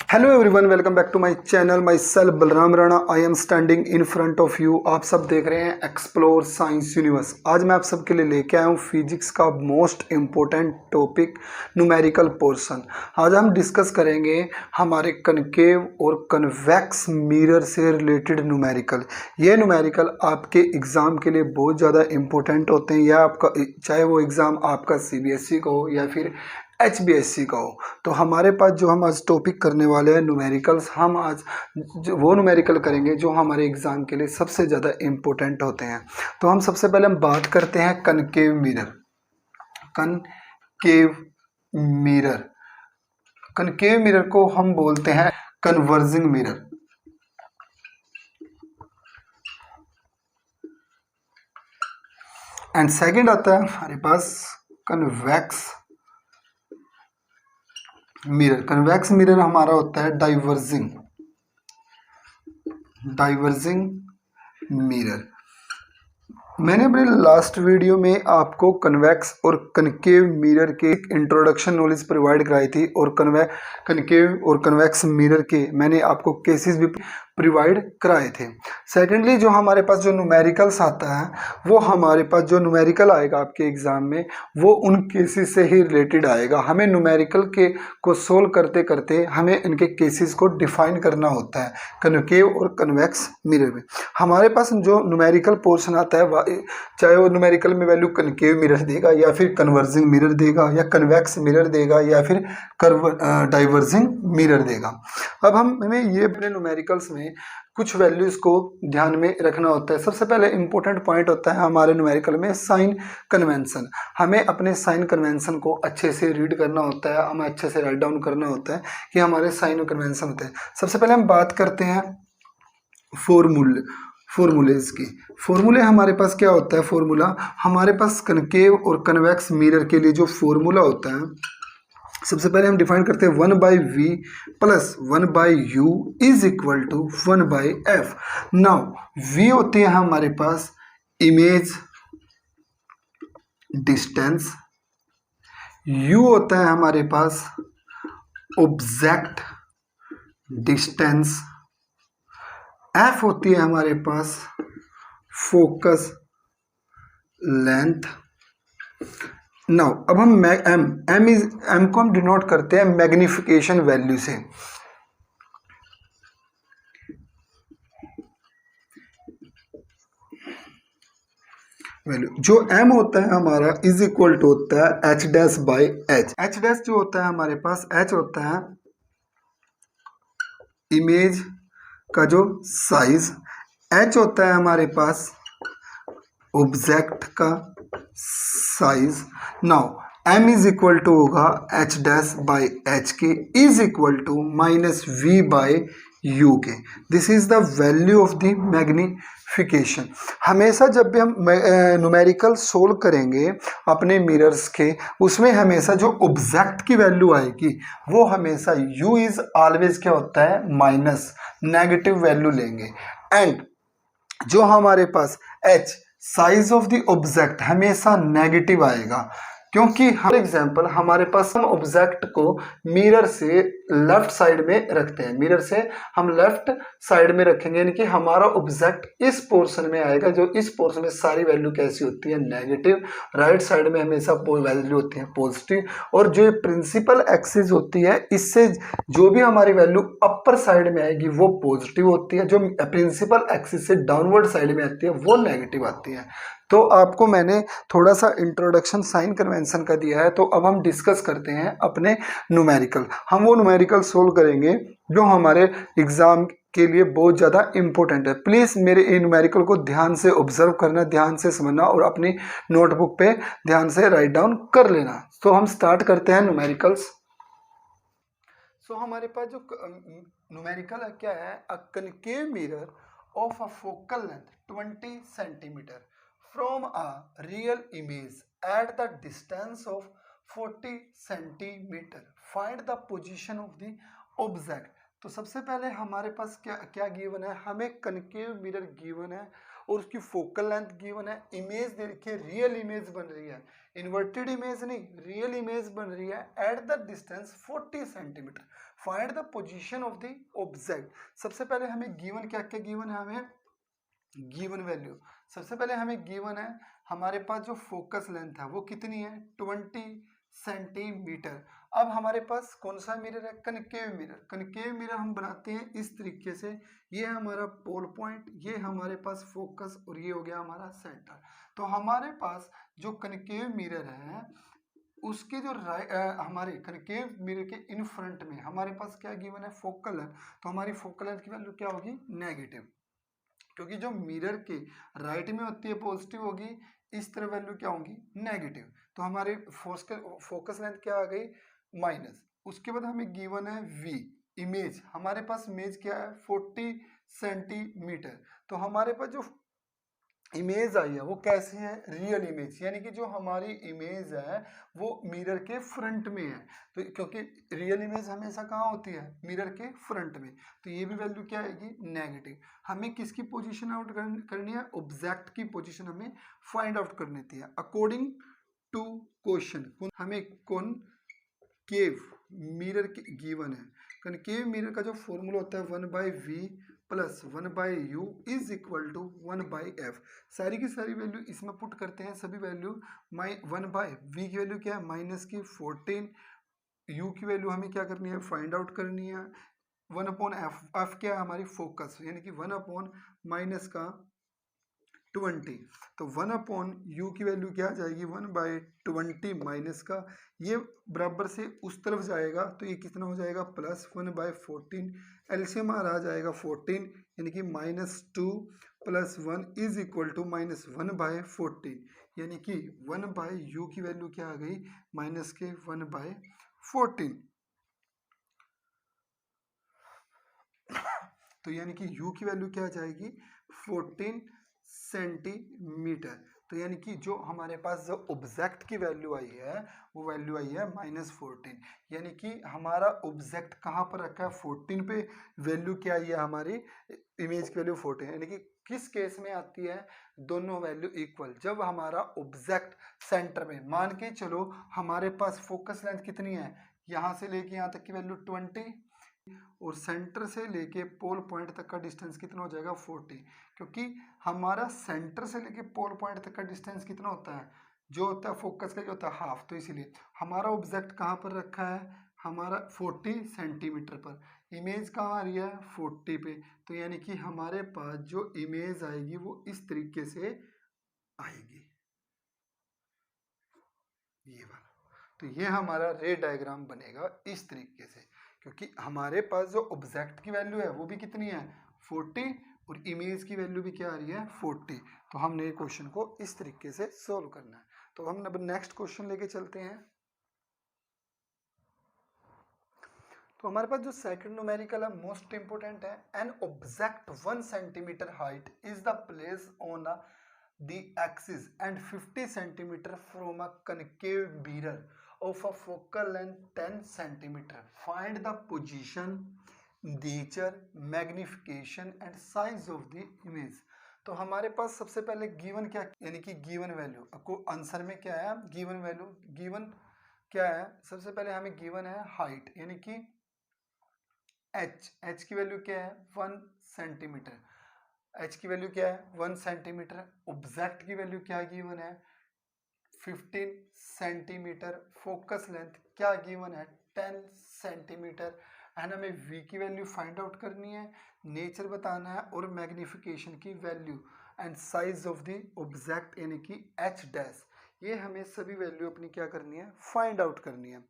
Hello everyone, welcome back to my channel. Myself Balram Rana. I am standing in front of you. आप सब देख रहे हैं explore science universe. आज मैं आप सबके लिए लेके आया हूँ फिजिक्स का most important topic, numerical portion. आज हम डिस्कस करेंगे हमारे कनकेव और कन्वेक्स मिरर से रिलेटेड न्यूमेरिकल। ये न्यूमेरिकल आपके एग्ज़ाम के लिए बहुत ज़्यादा इंपॉर्टेंट होते हैं, या आपका चाहे वो एग्ज़ाम आपका CBSE का हो या फिर HBSC का हो। तो हमारे पास जो हम आज टॉपिक करने वाले हैं न्यूमेरिकल्स, हम आज वो न्यूमेरिकल करेंगे जो हमारे एग्ज़ाम के लिए सबसे ज़्यादा इम्पोर्टेंट होते हैं। तो हम सबसे पहले हम बात करते हैं concave mirror. Concave mirror, concave mirror को हम बोलते हैं कन्वर्जिंग मिरर। एंड सेकंड आता है हमारे पास कन्वेक्स मिरर। कन्वेक्स मिरर हमारा होता है डाइवर्जिंग मिरर। मैंने अपने लास्ट वीडियो में आपको कन्वेक्स और कनकेव मिरर के एक इंट्रोडक्शन नॉलेज प्रोवाइड कराई थी, और कनकेव और कन्वेक्स मिरर के मैंने आपको केसेस भी प्रोवाइड कराए थे। सेकेंडली जो हमारे पास जो न्यूमेरिकल्स आता है, वो हमारे पास जो न्यूमेरिकल आएगा आपके एग्ज़ाम में, वो उन केसेस से ही रिलेटेड आएगा। हमें न्यूमेरिकल के को सोल्व करते करते हमें इनके केसेस को डिफाइन करना होता है। कनकेव और कन्वेक्स मिरर में हमारे पास जो न्यूमेरिकल पोर्शन आता है, चाहे वो न्यूमेरिकल में वैल्यू कनकेव मिरर देगा या फिर कन्वर्जिंग मिरर देगा या कन्वेक्स मिरर देगा या फिर डाइवर्जिंग मिरर देगा। अब हमें ये अपने न्यूमेरिकल्स में कुछ वैल्यूज को ध्यान में रखना होता है। सबसे पहले इंपॉर्टेंट पॉइंट होता है हमारे न्यूमेरिकल में साइन कन्वेंशन। हमें अपने साइन कन्वेंशन को अच्छे से रीड करना होता है, हमें अच्छे से राइट डाउन करना होता है कि हमारे साइन कन्वेंशन होते हैं। सबसे पहले हम बात करते हैं फॉर्मूलेज की। फॉर्मूले हमारे पास क्या होता है? फॉर्मूला हमारे पास कनकेव और कन्वेक्स मिरर के लिए जो फॉर्मूला होता है, सबसे पहले हम डिफाइन करते हैं 1/v plus 1/u is equal to 1/f। Now v होती है हमारे पास इमेज डिस्टेंस, u होता है हमारे पास ऑब्जेक्ट डिस्टेंस, f होती है हमारे पास फोकस लेंथ। नाउ अब हम एम को हम डिनोट करते हैं मैग्निफिकेशन वैल्यू से। वैल्यू जो m होता है हमारा इज इक्वल टू होता है h dash by h। h dash जो होता है हमारे पास, h होता है इमेज का जो साइज, h होता है हमारे पास ऑब्जेक्ट का size. Now m is equal to होगा h डैश बाई h के is equal to minus v by u के। This is the value of the magnification. हमेशा जब भी हम न्यूमेरिकल सोल्व करेंगे अपने मिरर्स के, उसमें हमेशा जो ऑब्जेक्ट की वैल्यू आएगी वो हमेशा u इज ऑलवेज क्या होता है? माइनस, नेगेटिव वैल्यू लेंगे। एंड जो हमारे पास h size of the object हमेशा नेगेटिव आएगा, क्योंकि हर एग्जांपल हमारे पास हम ऑब्जेक्ट को मिरर से लेफ्ट साइड में रखते हैं। मिरर से हम लेफ्ट साइड में रखेंगे, यानी कि हमारा ऑब्जेक्ट इस पोर्शन में आएगा। जो इस पोर्शन में सारी वैल्यू कैसी होती है? नेगेटिव। राइट साइड में हमेशा वैल्यू होती है पॉजिटिव। और जो प्रिंसिपल एक्सिस होती है, इससे जो भी हमारी वैल्यू अपर साइड में आएगी वो पॉजिटिव होती है, जो प्रिंसिपल एक्सिस से डाउनवर्ड साइड में आती है वो नेगेटिव आती है। तो आपको मैंने थोड़ा सा इंट्रोडक्शन साइन कन्वेंशन का दिया है। तो अब हम डिस्कस करते हैं अपने न्यूमेरिकल। हम वो न्यूमेरिकल सोल्व करेंगे जो हमारे एग्जाम के लिए बहुत ज़्यादा इंपॉर्टेंट है। प्लीज़ मेरे इन न्यूमेरिकल को ध्यान से ऑब्जर्व करना, ध्यान से समझना और अपनी नोटबुक पे ध्यान से राइट डाउन कर लेना। तो हम स्टार्ट करते हैं न्यूमेरिकल्स। सो हमारे पास जो न्यूमेरिकल है क्या है? A concave mirror of a focal length 20 centimetre from a real image at the distance of 40 centimeter. Find the position of the object. तो सबसे पहले हमारे पास क्या क्या गिवन है? हमें कनकेव मिरर गिवन है और उसकी फोकल लेंथ गिवन है, इमेज देखिए रियल इमेज बन रही है, इन्वर्टेड इमेज नहीं, रियल इमेज बन रही है at the distance 40 centimetre. Find the position of the object. सबसे पहले हमें गिवन क्या क्या गिवन है, हमें गिवन वैल्यू सबसे पहले हमें गिवन है, हमारे पास जो फोकस लेंथ है वो कितनी है 20 सेंटीमीटर। अब हमारे पास कौन सा मिरर है, कनकेव मिरर। कनकेव मिरर हम बनाते हैं इस तरीके से, ये हमारा पोल पॉइंट, ये हमारे पास फोकस और ये हो गया हमारा सेंटर। तो हमारे पास जो कनकेव मिरर है उसके जो हमारे कनकेव मिरर के इन फ्रंट में हमारे पास क्या गिवन है, फोकल है। तो हमारी फोकल लेंथ की वैल्यू क्या होगी, नेगेटिव, क्योंकि जो मिरर के राइट में होती है पॉजिटिव होगी, इस तरह वैल्यू क्या होगी, नेगेटिव। तो हमारे फोकस लेंथ क्या आ गई, माइनस। उसके बाद हमें गिवन है वी, इमेज। हमारे पास इमेज क्या है 40 सेंटीमीटर। तो हमारे पास जो इमेज आई है वो कैसी है, रियल इमेज, यानी कि जो हमारी इमेज है वो मिरर के फ्रंट में है। तो क्योंकि रियल इमेज हमेशा कहाँ होती है, मिरर के फ्रंट में, तो ये भी वैल्यू क्या आएगी, नेगेटिव। हमें किसकी पोजीशन आउट करनी है, ऑब्जेक्ट की पोजीशन हमें फाइंड आउट करनी थी। अकॉर्डिंग टू क्वेश्चन हमें कौन केव मिरर की गिवन है। कनकेव मिरर का जो फॉर्मूला होता है 1/v plus 1/u is equal to 1/f। सारी की सारी वैल्यू इसमें पुट करते हैं, सभी वैल्यू 1/v की वैल्यू क्या है माइनस की 14, u की वैल्यू हमें क्या करनी है, फाइंड आउट करनी है। 1/f, f क्या है हमारी फोकस, यानी कि 1/ माइनस का 20। तो 1/u की वैल्यू क्या आ जाएगी, 1/20 माइनस का, ये बराबर से उस तरफ जाएगा तो ये कितना हो जाएगा, प्लस 1/14। एलसीएम आ जाएगा 14, यानी कि -2 प्लस 1 इज इक्वल टू -1/14, यानी कि 1/u की वैल्यू क्या आ गई, माइनस के 1/14। तो यानी कि u की वैल्यू क्या आ जाएगी, 14 सेंटीमीटर। तो यानी कि जो हमारे पास जो ऑब्जेक्ट की वैल्यू आई है वो वैल्यू आई है -14, यानी कि हमारा ऑब्जेक्ट कहाँ पर रखा है, 14 पे। वैल्यू क्या आई है हमारी इमेज की वैल्यू 14, यानी कि किस केस में आती है, दोनों वैल्यू इक्वल, जब हमारा ऑब्जेक्ट सेंटर में, मान के चलो हमारे पास फोकस लेंथ कितनी है, यहाँ से लेके यहाँ तक की वैल्यू 20 और सेंटर से लेके पोल पॉइंट तक का डिस्टेंस कितना हो जाएगा 40, क्योंकि हमारा सेंटर से लेके पोल पॉइंट तक का डिस्टेंस कितना होता है, जो होता है फोकस का जो होता है हाफ। तो इसीलिए हमारा ऑब्जेक्ट कहाँ पर रखा है, हमारा 40 सेंटीमीटर पर, इमेज कहाँ आ रही है 40 पे। तो यानी कि हमारे पास जो इमेज आएगी वो इस तरीके से आएगी, ये वाला। तो ये हमारा रे डायग्राम बनेगा इस तरीके से, क्योंकि हमारे पास जो ऑब्जेक्ट की वैल्यू है वो भी कितनी है 40 और इमेज की वैल्यू भी क्या आ रही है 40। तो हमने ये क्वेश्चन को इस तरीके से सोल्व करना है। तो हम अब नेक्स्ट क्वेश्चन लेके चलते हैं। तो हमारे पास जो सेकंड न्यूमेरिकल है मोस्ट इंपोर्टेंट है, an object 1 centimetre height is the place on the axis and 50 centimeter from a concave mirror of a focal length 10 centimeter. Find the position, nature, magnification and size of the image. तो हमारे पास सबसे पहले given क्या, यानी कि given value, आपको answer में क्या है गिवन वैल्यू, गिवन क्या है, सबसे पहले हमें गिवन है हाइट, यानी कि h की वैल्यू क्या है 1 सेंटीमीटर, h की वैल्यू क्या है 1 सेंटीमीटर। ऑब्जेक्ट की वैल्यू क्या गिवन है 15 सेंटीमीटर। फोकस लेंथ क्या गिवन है 10 सेंटीमीटर। एंड हमें v की वैल्यू फाइंड आउट करनी है, नेचर बताना है और मैग्निफिकेशन की value and size of the object यानी कि h डैश, ये हमें सभी वैल्यू अपनी क्या करनी है फाइंड आउट करनी है।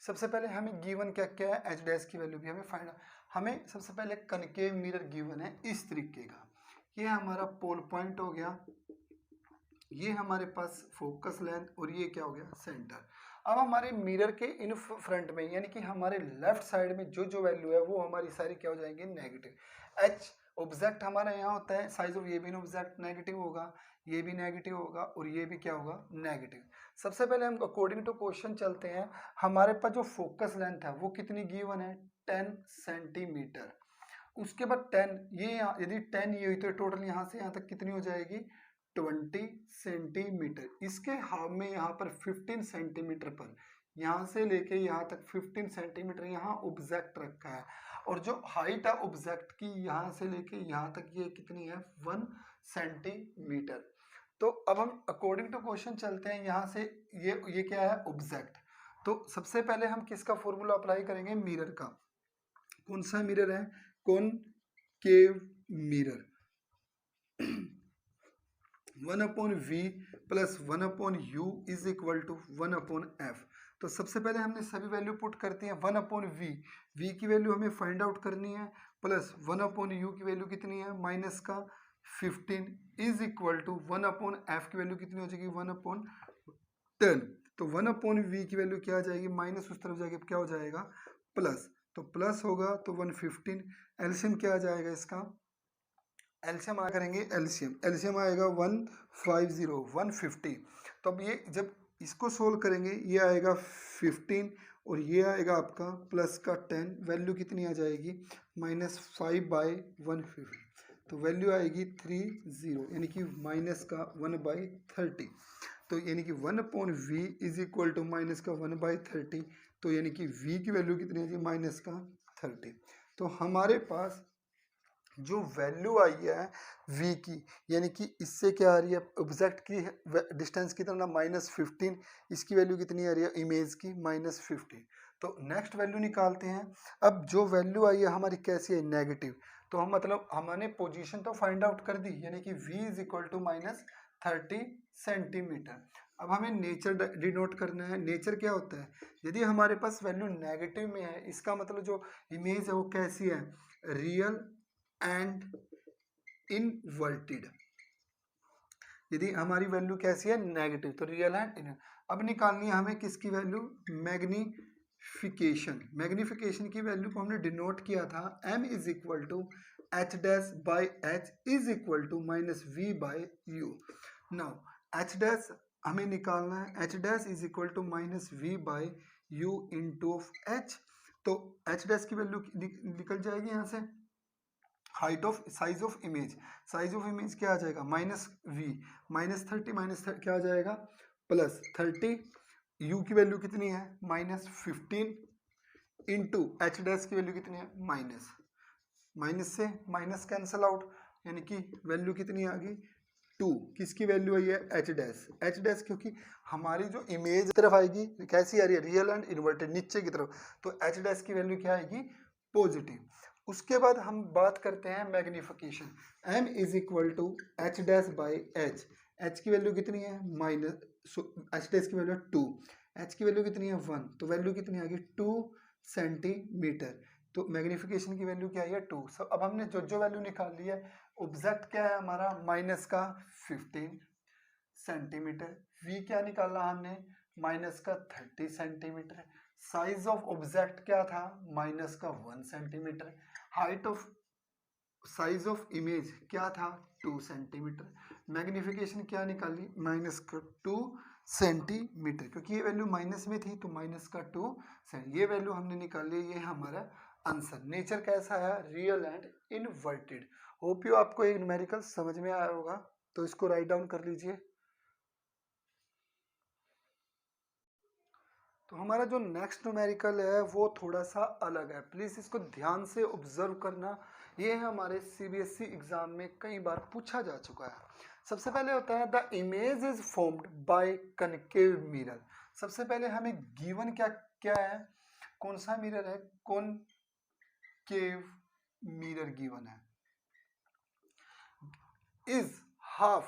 सबसे पहले हमें गिवन क्या क्या है, h डैश की वैल्यू भी हमें फाइंड, हमें सबसे पहले कनकेव मिरर गिवन है इस तरीके का, ये हमारा पोल पॉइंट हो गया, ये हमारे पास फोकस लेंथ और ये क्या हो गया सेंटर। अब हमारे मिरर के इन फ्रंट में यानी कि हमारे लेफ्ट साइड में जो जो वैल्यू है वो हमारी सारी क्या हो जाएंगी नेगेटिव। एच ऑब्जेक्ट हमारा यहाँ होता है, साइज ऑफ ये भी ऑब्जेक्ट नेगेटिव होगा, ये भी नेगेटिव होगा और ये भी क्या होगा नेगेटिव। सबसे पहले हम अकॉर्डिंग टू क्वेश्चन चलते हैं, हमारे पास जो फोकस लेंथ है वो कितनी गिवन है 10 सेंटीमीटर। उसके बाद 10, ये यदि 10 ये हुई तो टोटल यहाँ से यहाँ तक कितनी हो जाएगी 20 सेंटीमीटर। इसके हमें यहाँ पर 15 सेंटीमीटर पर, यहाँ से लेके यहाँ तक 15 सेंटीमीटर यहाँ ऑब्जेक्ट रखा है, और जो हाइट है ऑब्जेक्ट की यहाँ से लेके यहाँ तक ये कितनी है 1 सेंटीमीटर। तो अब हम अकॉर्डिंग टू क्वेश्चन चलते हैं यहाँ से। ये क्या है ऑब्जेक्ट। तो सबसे पहले हम किसका फॉर्मूला अप्लाई करेंगे, मिरर का। कौन सा मिरर है, concave mirror. 1/v plus 1/u is equal to 1/f। तो सबसे पहले हमने सभी वैल्यू पुट करती हैं 1/v, v की वैल्यू हमें फाइंड आउट करनी है, प्लस 1/u की वैल्यू कितनी है माइनस का 15 इज इक्वल टू 1/f की वैल्यू कितनी हो जाएगी 1/10। तो 1/v की वैल्यू क्या आ जाएगी, माइनस उस तरफ जाके क्या हो जाएगा प्लस, तो प्लस होगा तो 115। एलसीएम क्या आ जाएगा इसका, एलसीएम आ करेंगे, एलसीएम आएगा 150 तो अब ये जब इसको सोल्व करेंगे ये आएगा 15 और ये आएगा आपका प्लस का 10, वैल्यू कितनी आ जाएगी -5/150, तो वैल्यू आएगी 30 यानी कि माइनस का 1/30। तो यानी कि 1/v is equal to minus का 1/30, तो यानी कि v की वैल्यू कितनी आ जाएगी माइनस का 30। तो हमारे पास जो वैल्यू आई है v की, यानी कि इससे क्या आ रही है ऑब्जेक्ट की डिस्टेंस कितना -15, इसकी वैल्यू कितनी आ रही है इमेज की -15। तो नेक्स्ट वैल्यू निकालते हैं। अब जो वैल्यू आई है हमारी कैसी है नेगेटिव, तो हम मतलब हमने पोजीशन तो फाइंड आउट कर दी, यानी कि v is equal to -30 centimetre. अब हमें नेचर डिनोट करना है। नेचर क्या होता है, यदि हमारे पास वैल्यू नेगेटिव में है इसका मतलब जो इमेज है वो कैसी है, रियल एंड इनवर्टेड। यदि हमारी वैल्यू कैसी है नेगेटिव, तो रियल एंड इन। अब निकालनी है हमें किसकी वैल्यू, मैग्निफिकेशन। मैग्निफिकेशन की वैल्यू को हमने डिनोट किया था m is equal to h dash by h is equal to -v/u। Now h dash हमें निकालना है, h dash is equal to -v/u into h। तो h डैश की वैल्यू निकल जाएगी यहाँ से, height of size of image, size of image क्या आ जाएगा -v, -30 क्या आ जाएगा +30, u की वैल्यू कितनी है -15 इंटू एच डैश की वैल्यू कितनी है माइनस से माइनस कैंसल आउट, यानी कि वैल्यू कितनी आ गई 2। किसकी वैल्यू आई है एच डैश, क्योंकि हमारी जो इमेज तरफ आएगी कैसी आ रही है रियल एंड इन्वर्टेड नीचे की तरफ, तो एच डैश की वैल्यू क्या आएगी पॉजिटिव। उसके बाद हम बात करते हैं magnification. m is equal to H dash by H, H की वैल्यू कितनी है एच डैश की वैल्यू 2, एच की वैल्यू कितनी है 1, तो वैल्यू कितनी आ गई 2 सेंटीमीटर। तो मैग्निफिकेशन की वैल्यू क्या है 2। सब अब हमने जो वैल्यू निकाल ली है, ऑब्जेक्ट क्या है हमारा माइनस का 15 सेंटीमीटर, v क्या निकाला हमने माइनस का 30 सेंटीमीटर, साइज ऑफ ऑब्जेक्ट क्या था माइनस का 1 centimetre, height of size of image क्या था 2 सेंटीमीटर, मैग्निफिकेशन क्या निकाली माइनस का 2 सेंटीमीटर, क्योंकि ये वैल्यू माइनस में थी तो माइनस का 2 ये वैल्यू हमने निकाली, ये हमारा आंसर। नेचर कैसा है real and inverted. Hope you आपको एक न्यूमेरिकल समझ में आया होगा, तो इसको राइट डाउन कर लीजिए। तो हमारा जो नेक्स्ट न्यूमेरिकल है वो थोड़ा सा अलग है, प्लीज़ इसको ध्यान से ऑब्जर्व करना। ये हमारे सीबीएसई एग्जाम में कई बार पूछा जा चुका है। सबसे पहले होता है the image is formed by concave mirror. सबसे पहले हमें गिवन क्या क्या है, कौन सा मिरर है, कॉनकेव मिरर गिवन है। Is half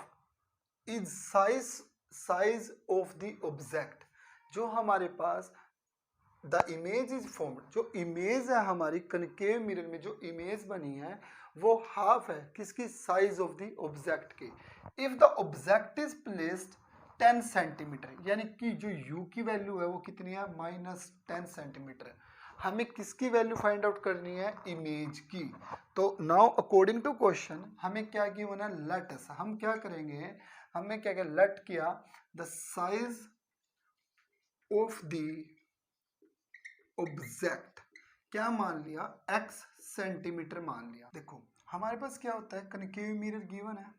is size of the object. जो हमारे पास द इमेज इज फॉर्म्ड, जो इमेज है हमारी कनकेव मिरर में जो इमेज बनी है वो हाफ है किसकी, साइज ऑफ द ऑब्जेक्ट की। If the object is placed 10 centimetre, यानी कि जो u की वैल्यू है वो कितनी है -10 सेंटीमीटर। हमें किसकी वैल्यू फाइंड आउट करनी है, इमेज की। तो नाउ अकॉर्डिंग टू क्वेश्चन हमें क्या गिवन है, लेट अस, हम क्या करेंगे, हमने क्या किया लेट किया the size of the object, क्या मान लिया, x सेंटीमीटर मान लिया। देखो हमारे पास क्या होता है, कनकेव मिरर गिवन है,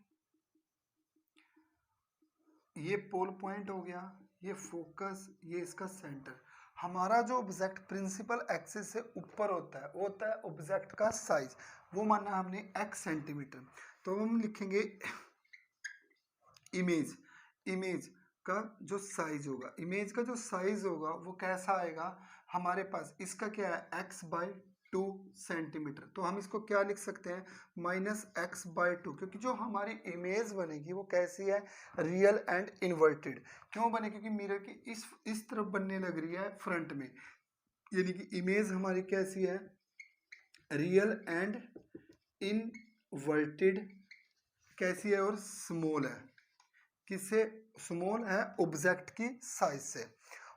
ये पोल पॉइंट हो गया, ये फोकस, ये इसका सेंटर। हमारा जो ऑब्जेक्ट प्रिंसिपल एक्सिस से ऊपर होता है वो होता है ऑब्जेक्ट का साइज, वो माना हमने x सेंटीमीटर। तो हम लिखेंगे इमेज, इमेज का जो साइज होगा, इमेज का जो साइज होगा वो कैसा आएगा, हमारे पास इसका क्या है x/2 सेंटीमीटर। तो हम इसको क्या लिख सकते हैं, -x/2, क्योंकि जो हमारी इमेज बनेगी वो कैसी है, रियल एंड इन्वर्टेड। क्यों बने, क्योंकि मिरर की इस तरफ बनने लग रही है फ्रंट में, यानी कि इमेज हमारी कैसी है, रियल एंड इनवर्टेड कैसी है, और स्मॉल है। किससे स्मॉल है, ऑब्जेक्ट की साइज से।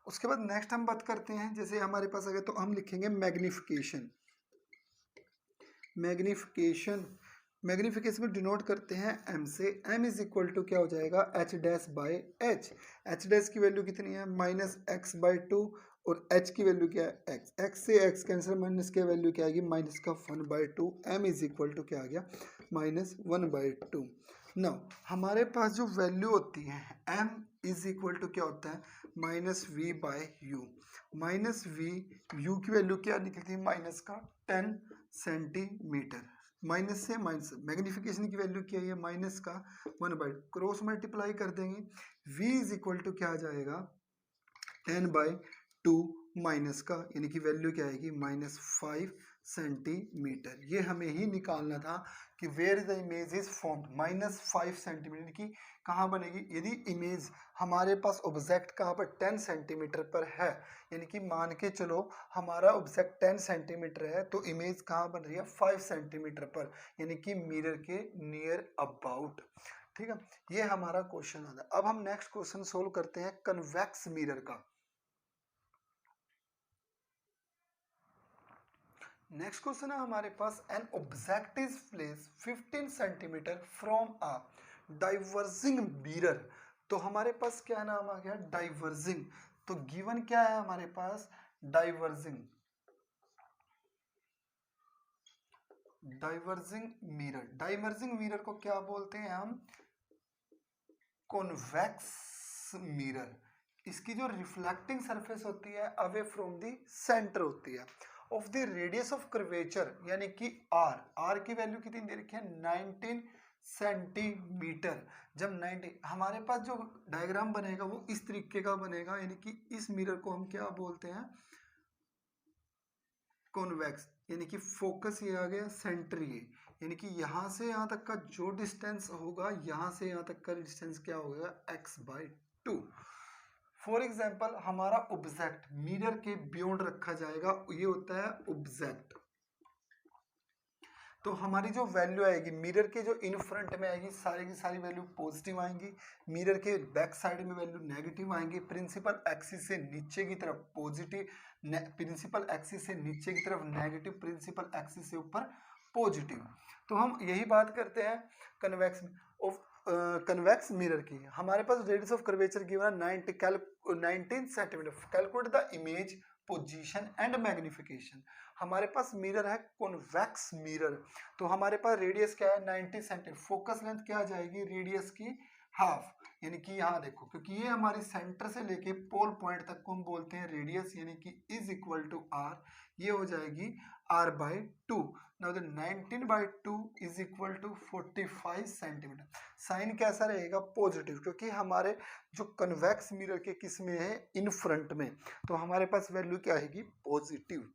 उसके बाद नेक्स्ट हम बात करते हैं, जैसे हमारे पास अगर, तो हम लिखेंगे मैग्निफिकेशन। मैग्निफिकेशन, मैग्निफिकेशन में डिनोट करते हैं m से। m इज इक्वल टू क्या हो जाएगा, h'/h। h' की वैल्यू कितनी है, -x/2, और h की वैल्यू क्या है, x। x से x कैंसिल, माइनस की वैल्यू क्या आएगी, -1/2। m इज इक्वल टू क्या आ गया, -1/2। नाउ हमारे पास जो वैल्यू होती है m इज इक्वल टू क्या होता है, -v/u। -v/u की वैल्यू क्या निकलती है, -10 सेंटीमीटर। माइनस से माइनस, मैग्निफिकेशन की वैल्यू क्या है, -1/, क्रॉस मल्टीप्लाई कर देंगे, v इज इक्वल टू क्या आ जाएगा, 10/2 माइनस का, यानी कि वैल्यू क्या आएगी, -5 सेंटीमीटर। ये हमें ही निकालना था कि where the image is formed, -5 centimetre की कहाँ बनेगी, यदि इमेज हमारे पास ऑब्जेक्ट कहाँ पर 10 सेंटीमीटर पर है, यानी कि मान के चलो हमारा ऑब्जेक्ट 10 सेंटीमीटर है, तो इमेज कहाँ बन रही है, 5 सेंटीमीटर पर, यानी कि मिरर के नियर अबाउट। ठीक है, ये हमारा क्वेश्चन आता है। अब हम नेक्स्ट क्वेश्चन सोल्व करते हैं कन्वेक्स मिरर का। नेक्स्ट क्वेश्चन है हमारे पास, an object is place 15 centimetre from a diverging mirror. तो हमारे पास क्या नाम आ गया, डाइवर्जिंग। तो गिवन क्या है हमारे पास, diverging, diverging mirror. Diverging mirror को क्या बोलते हैं हम, कॉन्वेक्स मिरर। इसकी जो रिफ्लेक्टिंग सरफेस होती है अवे फ्रॉम द सेंटर होती है, of the radius of curvature, यानी कि आर की वैल्यू कितनी दे रखी है, 19 सेंटीमीटर। जब 90, हमारे पास जो डायग्राम बनेगा वो इस तरीके का बनेगा, यानी कि इस मिरर को हम क्या बोलते हैं, कॉन्वेक्स, यानी कि फोकस ये आ गया, सेंटर ये, यानी कि यहाँ से यहाँ तक का जो डिस्टेंस होगा, यहाँ से यहाँ तक का डिस्टेंस क्या होगा, x/2। फॉर एग्जाम्पल हमारा ऑब्जेक्ट मिरर के बियॉन्ड रखा जाएगा, ये होता है ऑब्जेक्ट। तो हमारी जो वैल्यू आएगी मिरर के जो इन फ्रंट में आएगी, सारी की सारी वैल्यू पॉजिटिव आएंगी, मिरर के बैक साइड में वैल्यू नेगेटिव आएंगी। प्रिंसिपल एक्सिस से नीचे की तरफ पॉजिटिव, प्रिंसिपल एक्सिस से नीचे की तरफ नेगेटिव, प्रिंसिपल एक्सिस से ऊपर पॉजिटिव। तो हम यही बात करते हैं कन्वेक्स ऑफ कन्वेक्स मिरर की। हमारे पास रेडियस ऑफ कर्वेचर गिवन है 19 centimetre. Calculate the image, position and magnification. हमारे पास मिरर है कॉन्वेक्स मिरर, तो हमारे पास रेडियस क्या है, 90 सेंटीमीटर। फोकस लेंथ क्या आ जाएगी, रेडियस की हाफ, यानी कि यहाँ देखो, क्योंकि ये हमारी सेंटर से लेके पोल पॉइंट तक को हम बोलते हैं रेडियस, यानी कि इज इक्वल टू आर, ये हो जाएगी r/2। Now the 19/2 is equal to 45 centimetre. Sign कैसा रहेगा, पॉजिटिव, क्योंकि हमारे जो कन्वेक्स मिरर के किस में है, इन फ्रंट में, तो हमारे पास वैल्यू क्या आएगी, पॉजिटिव।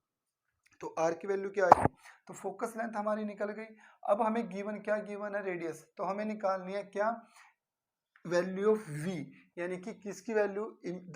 तो r की वैल्यू क्या आएगी, तो फोकस लेंथ हमारी निकल गई। अब हमें गिवन क्या गिवन है, रेडियस, तो हमें निकालनी है क्या, वैल्यू ऑफ v, यानी कि किसकी value,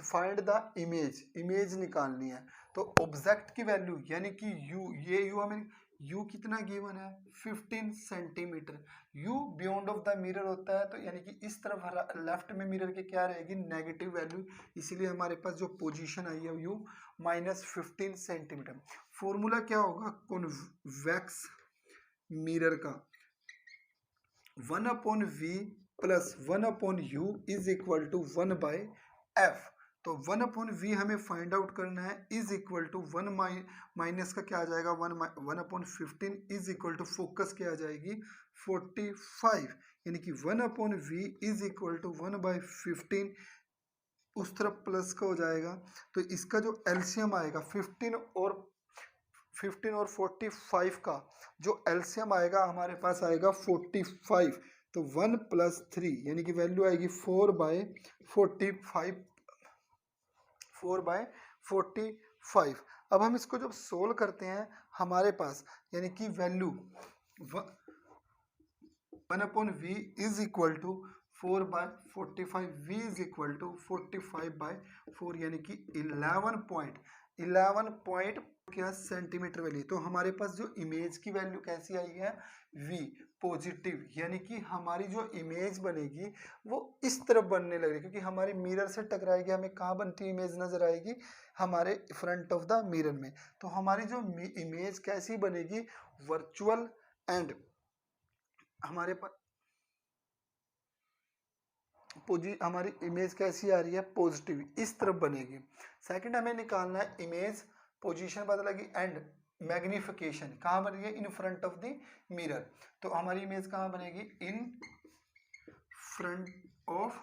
find the image, image निकालनी है। तो ऑब्जेक्ट की वैल्यू यानी कि u, ये u हमें, u कितना गिवन है, 15 centimetre. u beyond of the mirror होता है, तो यानी कि इस तरफ लेफ्ट में मिरर के क्या रहेगी, नेगेटिव वैल्यू, इसीलिए हमारे पास जो पोजीशन आई है u -15 सेंटीमीटर। फॉर्मूला क्या होगा, कॉन्वेक्स मिरर का 1/v + 1/u is equal to 1/f। तो 1/v हमें फाइंड आउट करना है, इज इक्वल टू 1 माइनस का क्या आ जाएगा 1/15 इज इक्वल टू फोकस क्या आ जाएगी 45, यानी कि 1/v इज इक्वल टू 1/15, उस तरफ प्लस का हो जाएगा। तो इसका जो एलसीएम आएगा 15 और 45 का जो एलसीएम आएगा हमारे पास आएगा 45। तो 1 + 3 यानी कि वैल्यू आएगी 4/45, 4/45। अब हम इसको जब सोल्व करते हैं हमारे पास यानी कि value 1/v is equal to 4/45, v is equal to 45/4 यानी कि 11 क्या सेंटीमीटर वैल्यू। तो हमारे पास जो इमेज की वैल्यू कैसी आई है v पॉजिटिव, यानी कि हमारी जो इमेज बनेगी वो इस तरफ बनने लगेगी, क्योंकि हमारी मिरर से टकराएगी, हमें कहाँ बनती इमेज नजर आएगी हमारे फ्रंट ऑफ द मिरर में। तो हमारी जो इमेज कैसी बनेगी वर्चुअल एंड हमारे पास हमारी इमेज कैसी आ रही है पॉजिटिव, इस तरफ बनेगी। सेकंड हमें निकालना है इमेज पोजीशन बदलेगी एंड मैग्निफिकेशन कहाँ बन रही है इन फ्रंट ऑफ द मिरर। तो हमारी इमेज कहाँ बनेगी इन फ्रंट ऑफ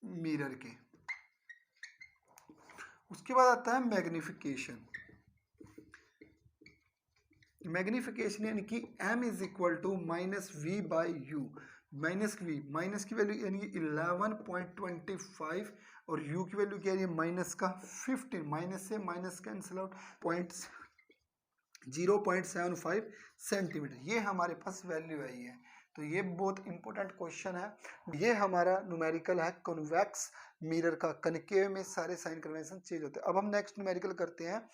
मिरर के। उसके बाद आता है मैग्निफिकेशन। मैग्निफिकेशन यानी कि m is equal to -v/u, minus की वैल्यू यानी कि 11.25 और u की वैल्यू क्या है माइनस का 15, माइनस से माइनस कैंसिल आउट 0.75 सेंटीमीटर, ये हमारे पास वैल्यू आई है। तो ये बहुत इंपॉर्टेंट क्वेश्चन है। ये हमारा न्यूमेरिकल है कॉन्वेक्स मिरर का, कनकेव में सारे साइन कन्वेंशन चेंज होते हैं। अब हम नेक्स्ट न्यूमेरिकल करते हैं।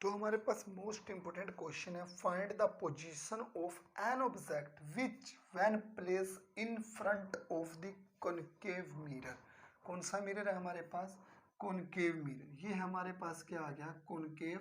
तो हमारे पास मोस्ट इंपोर्टेंट क्वेश्चन है find the position of an object which when place in front of the concave mirror. कौन सा मिरर है हमारे पास कॉनकेव मिरर। ये हमारे पास क्या आ गया कॉनकेव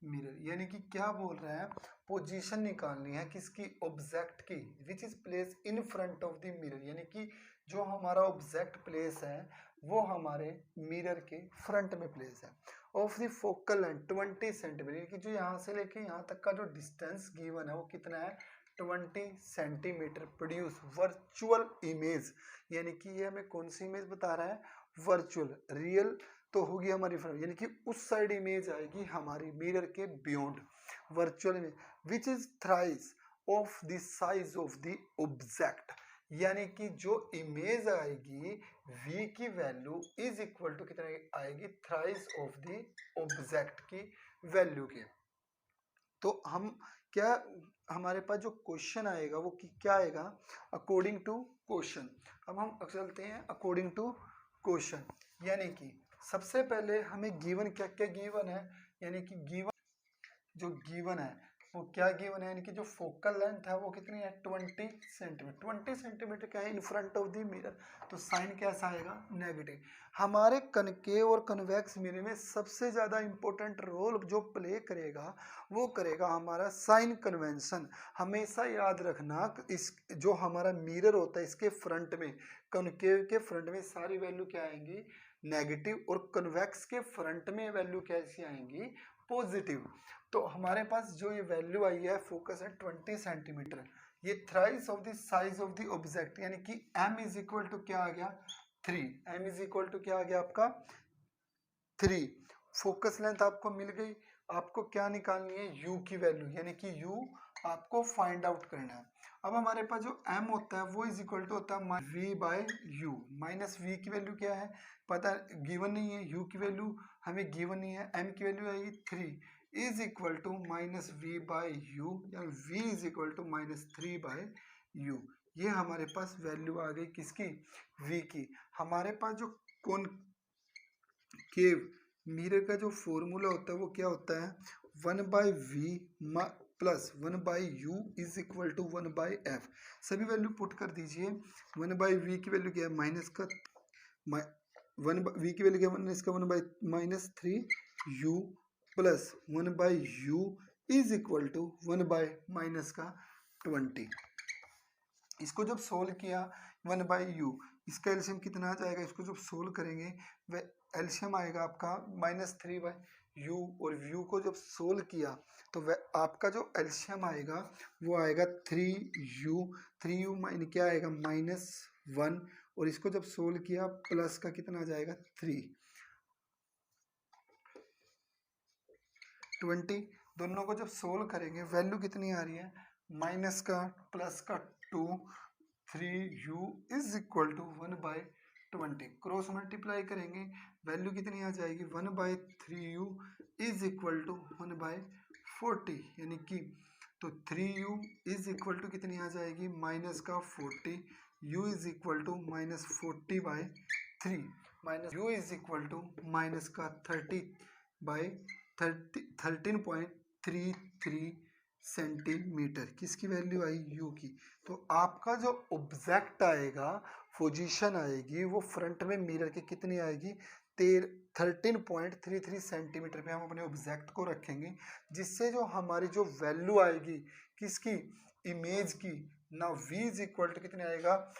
मिरर, यानी कि क्या बोल रहे हैं पोजीशन निकालनी है किसकी ऑब्जेक्ट की which is place in front of the mirror, यानी कि जो हमारा ऑब्जेक्ट प्लेस है वो हमारे मिरर के फ्रंट में प्लेस है। Of the focal length 20 centimetre, कि जो यहाँ से लेके यहाँ तक का जो डिस्टेंस गिवन है वो कितना है 20 सेंटीमीटर। प्रोड्यूस वर्चुअल इमेज, यानी कि ये हमें कौन सी इमेज बता रहा है वर्चुअल, रियल तो होगी हमारी फ्रंट, यानी कि उस साइड इमेज आएगी हमारी मिरर के beyond virtual image which is thrice of the size of the object, यानी कि जो इमेज आएगी v की वैल्यू इज इक्वल टू कितना आएगी थ्राइस ऑफ द ऑब्जेक्ट की वैल्यू के। तो हम क्या हमारे पास जो क्वेश्चन आएगा वो क्या आएगा अकॉर्डिंग टू क्वेश्चन। अब हम चलते हैं अकॉर्डिंग टू क्वेश्चन, यानी कि सबसे पहले हमें गिवन क्या क्या गिवन है, यानी कि गिवन जो गिवन है वो क्या गिवन है, यानी कि जो फोकल लेंथ है वो कितनी है 20 सेंटीमीटर। 20 सेंटीमीटर क्या है इन फ्रंट ऑफ द मिरर, तो साइन कैसा आएगा नेगेटिव। हमारे कनकेव और कन्वेक्स मिरर में सबसे ज़्यादा इंपॉर्टेंट रोल जो प्ले करेगा वो करेगा हमारा साइन कन्वेंशन। हमेशा याद रखना इस जो हमारा मिरर होता है इसके फ्रंट में कनकेव के फ्रंट में सारी वैल्यू क्या आएंगी नेगेटिव और कन्वेक्स के फ्रंट में वैल्यू कैसी आएंगी पॉजिटिव। तो हमारे पास जो ये वैल्यू आई है फोकस है 20 सेंटीमीटर, ये thrice of the size of the object, यानी कि m इज इक्वल टू क्या आ गया 3, m इज इक्वल टू क्या आ गया आपका 3। फोकस लेंथ आपको मिल गई, आपको क्या निकालनी है u की वैल्यू, यानी कि u आपको फाइंड आउट करना है। अब हमारे पास जो m होता है वो इज इक्वल टू होता है v/u, माइनस v की वैल्यू क्या है पता गिवन नहीं है, u की वैल्यू हमें गिवन नहीं है, m की वैल्यू आएगी 3 इज इक्वल टू -v/u या v is equal to -3/u। ये हमारे पास वैल्यू आ गई किसकी v की। हमारे पास जो कॉनकेव मिरर का जो फॉर्मूला होता है वो क्या होता है 1/v plus 1/u is equal to 1/f। सभी वैल्यू पुट कर दीजिए। 1/v की वैल्यू क्या है माइनस का 1/v की वैल्यू क्या है माइनस का 1/-3u plus 1/u is equal to 1/-20। इसको जब सोल्व किया 1/u, इसका एलसीएम कितना आ जाएगा, इसको जब सोल्व करेंगे वह एलसीएम आएगा आपका -3/u, और u को जब सोल्व किया तो वह आपका जो एलसीएम आएगा वो आएगा 3u, 3u माइन क्या आएगा -1, और इसको जब सोल्व किया प्लस का कितना आ जाएगा 3, 20। दोनों को जब सोल्व करेंगे वैल्यू कितनी आ रही है, माइनस का प्लस का 2, 3u is equal to 1/20। Cross multiply करेंगे वैल्यू कितनी आ जाएगी, 1/3u इज इक्वल टू 1/40, यानी कि तो 3u इज इक्वल टू कितनी आ जाएगी, माइनस का 40, u is equal to -40/3, minus u is equal to minus का 13.33 सेंटीमीटर। किसकी वैल्यू आई, u की। तो आपका जो ऑब्जेक्ट आएगा, पोजीशन आएगी, वो फ्रंट में मिरर के कितनी आएगी, 13.33 सेंटीमीटर पे हम अपने ऑब्जेक्ट को रखेंगे, जिससे जो हमारी जो वैल्यू आएगी किसकी, इमेज की, ना v इज इक्वल टू कितने आएगा,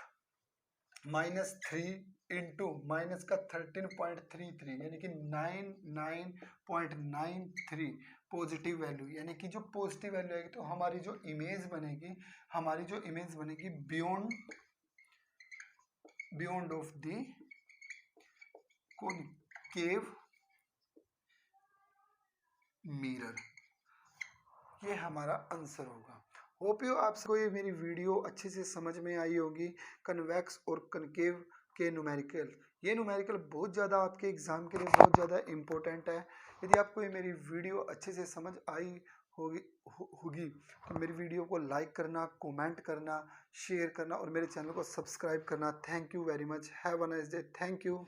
-3 इंटू माइनस का 13.33, यानी कि 99.93 पॉजिटिव वैल्यू, यानी कि जो पॉजिटिव वैल्यू आएगी तो हमारी जो इमेज बनेगी, beyond of the concave mirror, ये हमारा आंसर होगा। होप यू आप सबको ये मेरी वीडियो अच्छे से समझ में आई होगी। कन्वेक्स और कनकेव के न्यूमेरिकल, ये न्यूमेरिकल बहुत ज़्यादा आपके एग्ज़ाम के लिए बहुत ज़्यादा इम्पोर्टेंट है। यदि आपको ये मेरी वीडियो अच्छे से समझ आई होगी तो मेरी वीडियो को लाइक करना, कमेंट करना, शेयर करना और मेरे चैनल को सब्सक्राइब करना। Thank you very much, have a nice day, thank you.